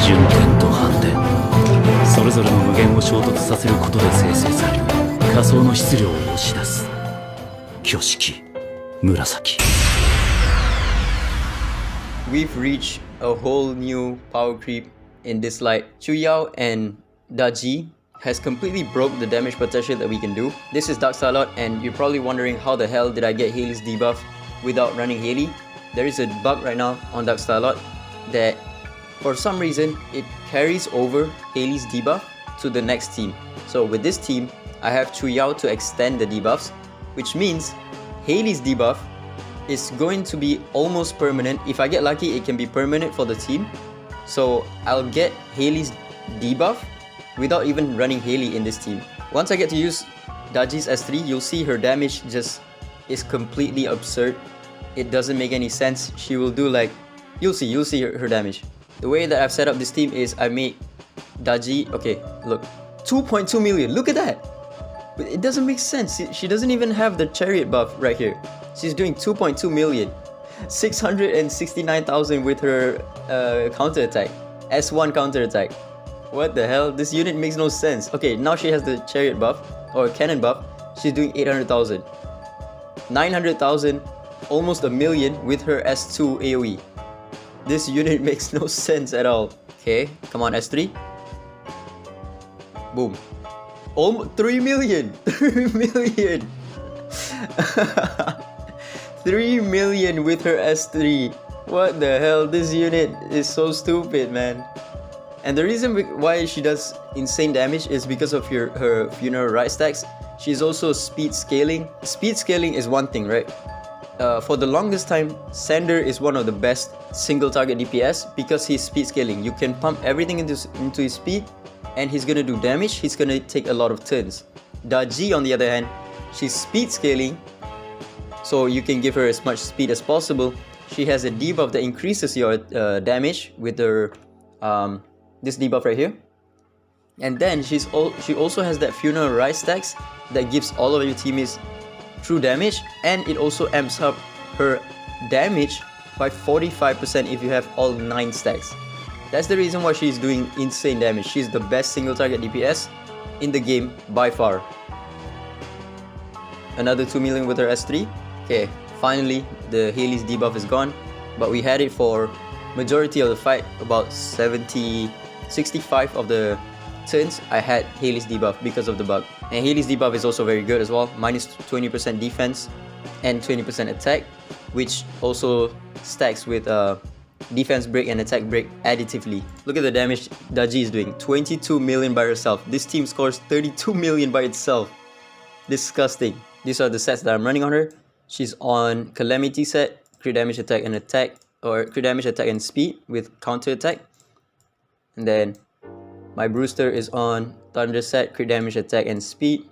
順天と反転、それぞれの無限を衝突させることで生成される仮想の質量を押し出す挙式紫。 We've reached a whole new power creep in DISLYTE. Chuyao and Ggez has completely broke the damage potential that we can do. This is DISLYTE, and you're probably wondering how the hell did I get Haley's debuff without running Haley. There is a bug right now on DISLYTE that for some reason it carries over Haley's debuff to the next team. So with this team, I have Chuyao to extend the debuffs, which means Haley's debuff is going to be almost permanent. If I get lucky, it can be permanent for the team. So I'll get Haley's debuff without even running Haley in this team. Once I get to use Ggez S3, you'll see her damage just is completely absurd. It doesn't make any sense. She will do like, you'll see her damage. The way that I've set up this team is I make Ggez, okay, look, 2.2 million, look at that. It doesn't make sense. She doesn't even have the chariot buff right here. She's doing 2.2 million, 669,000 with her counter attack, S1 counter attack. What the hell? This unit makes no sense. Okay, now she has the chariot buff or cannon buff. She's doing 800,000, 900,000, almost a million with her S2 AoE. This unit makes no sense at all. Okay, come on S3. Boom. Almost 3 million. 3 million. 3 million with her S3. What the hell? This unit is so stupid, man. And the reason why she does insane damage is because of her funeral rite stacks. She's also speed scaling. Speed scaling is one thing, right? For the longest time, Sander is one of the best single target DPS because he's speed scaling. You can pump everything into his speed and he's gonna do damage. He's gonna take a lot of turns. Ggez, on the other hand, she's speed scaling, so you can give her as much speed as possible. She has a debuff that increases your damage with her this debuff right here. And then she also has that funeral rite stacks that gives all of your teammates true damage, and it also amps up her damage by 45% if you have all 9 stacks. That's the reason why she's doing insane damage. She's the best single target DPS in the game by far. Another 2 million with her S3. Okay, finally the Haley's debuff is gone, but we had it for majority of the fight. About 65 of the turns I had Haley's debuff because of the bug. And Haley's debuff is also very good as well, minus 20% defense and 20% attack, which also stacks with defense break and attack break additively. Look at the damage Ggez is doing, 22 million by herself. This team scores 32 million by itself. Disgusting. These are the sets that I'm running on her. She's on Calamity set, crit damage, attack and attack, or crit damage, attack and speed with counter attack. And then my Brewster is on Thunder set, crit damage, attack and speed.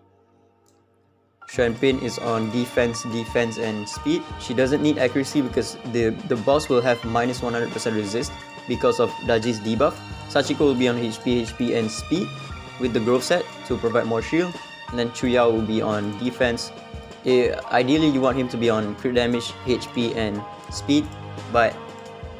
Xuanpin is on defense, and speed. She doesn't need accuracy because the boss will have minus 100% resist because of Ggez's debuff. Sachiko will be on HP and speed with the Growth set to provide more shield. And then Chuyao will be on defense. Ideally you want him to be on crit damage, HP and speed, but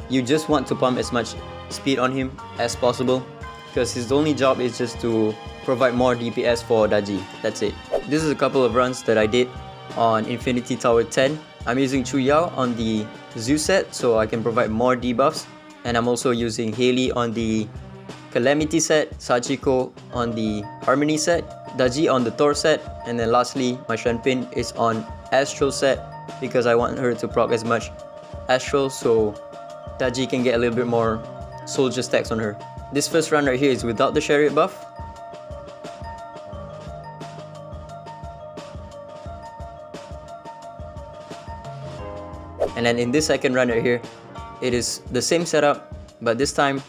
you just want to pump as much speed on him as possible because his only job is just to provide more DPS for Ggez. That's it. This is a couple of runs that I did on Infinity Tower 10. I'm using Chuyao on the Zeus set so I can provide more debuffs, and I'm also using Haley on the Calamity set, Sachiko on the Harmony set, Ggez on the Thor set, and then lastly my Xuanpin is on Astral set because I want her to proc as much Astral so Ggez can get a little bit more soldier stacks on her. This first run right here is without the chariot buff. And then in this second run right here, it is the same setup, but this time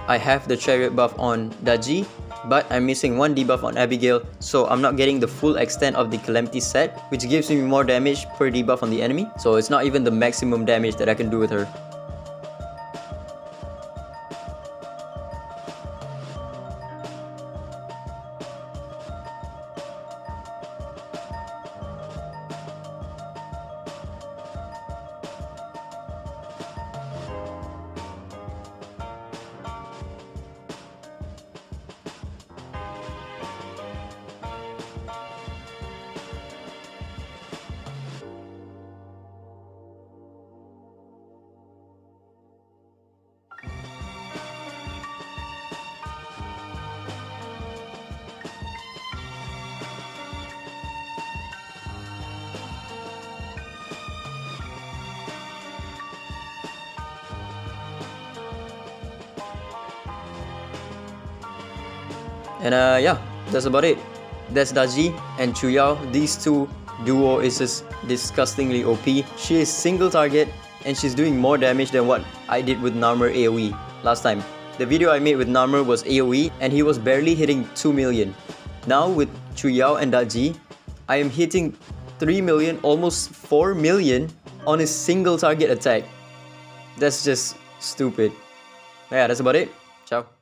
I have the chariot buff on Ggez, but I'm missing one debuff on Abigail, so I'm not getting the full extent of the Calamity set, which gives me more damage per debuff on the enemy. So it's not even the maximum damage that I can do with her. And yeah, that's about it. That's Daji and Chuyao. These two duo is just disgustingly OP. She is single target and she's doing more damage than what I did with Narmer AoE last time. The video I made with Narmer was AoE and he was barely hitting 2 million. Now with Chuyao and Daji, I am hitting 3 million, almost 4 million on a single target attack. That's just stupid. Yeah, that's about it. Ciao.